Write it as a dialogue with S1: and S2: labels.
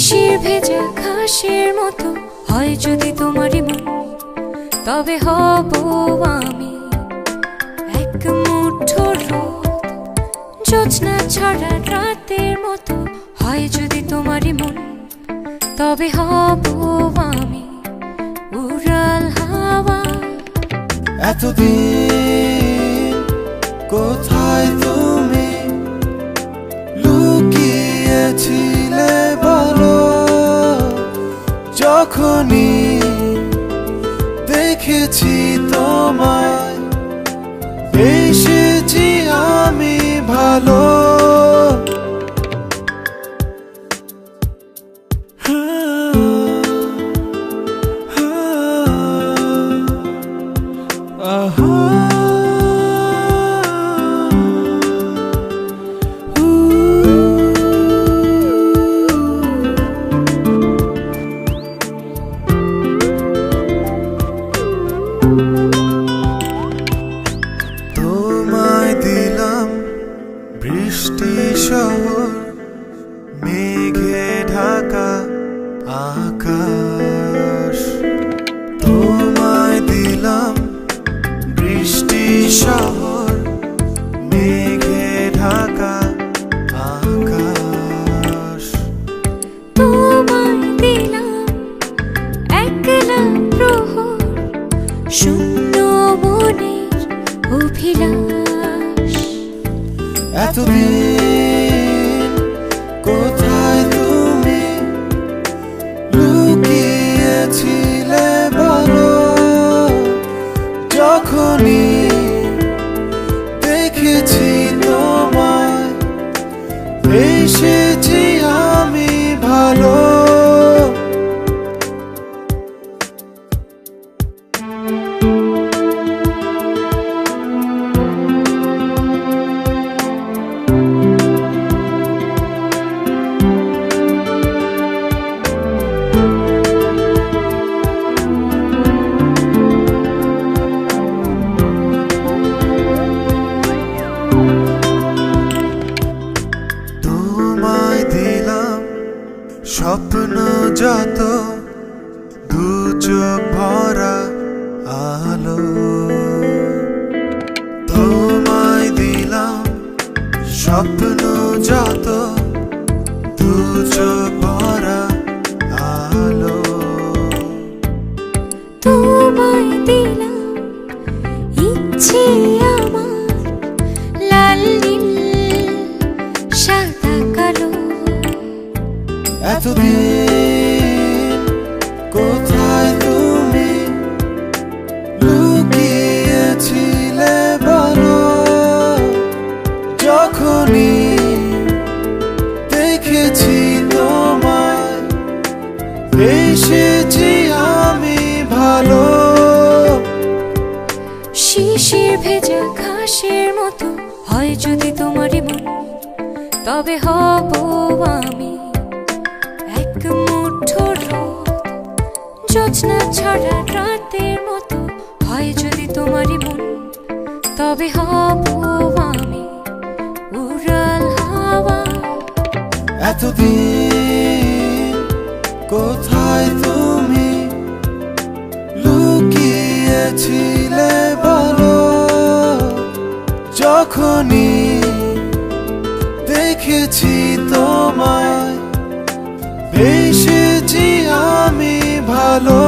S1: শিশির ভেজা ঘাসের মতো হয় যদি তোমারই মন, তবে হব আমি এক মুঠো রোদ। জোছনা ছড়া রাতের মতো হয় যদি তোমারই মন, তবে হব আমি উড়াল হাওয়া।
S2: এতদিন কোথায় তুমি লুকিয়েছিলে বলো, যখনই দেখেছি তোমায় বেসেছি আমি ভালো। তোমায় দিলাম বৃষ্টি শহর, মেঘে ঢাকা আকাশ। তোমায় দিলাম বৃষ্টি শহর, মেঘে ঢাকা আকাশ।
S1: তোমায় দিলাম একলা প্রহর, শূন্য মনের অভিলাষ।
S2: এতদিন কোথায় তুমি লুকিয়েছিলে বলো, যখনই দেখেছি তোমায় বেসেছি আমি ভালো। তোমায় দিলাম স্বপ্ন যত, দু চোখ ভরা আলো। তোমায় দিলাম স্বপ্ন যত, দু চোখ ভরা আলো।
S1: তোমায় দিলাম ইচ্ছে আমার, লাল নীল সাদা কালো।
S2: এতদিন কোথায় তুমি লুকিয়েছিলে বলো, যখনই দেখেছি তোমায় বেসেছি আমি ভালো।
S1: শিশির ভেজা ঘাসের মতো হয় যদি তোমারই মন, তবে হব আমি এক মুঠো রোদ। জোছনা ছড়া রাতের মতো হয় যদি তোমারই মন, তবে হব আমি উড়াল হাওয়া।
S2: এতদিন কোথায় তুমি লুকিয়েছিলে বলো, যখনই দেখেছি তোমায় বেসেছি আমি ভালো।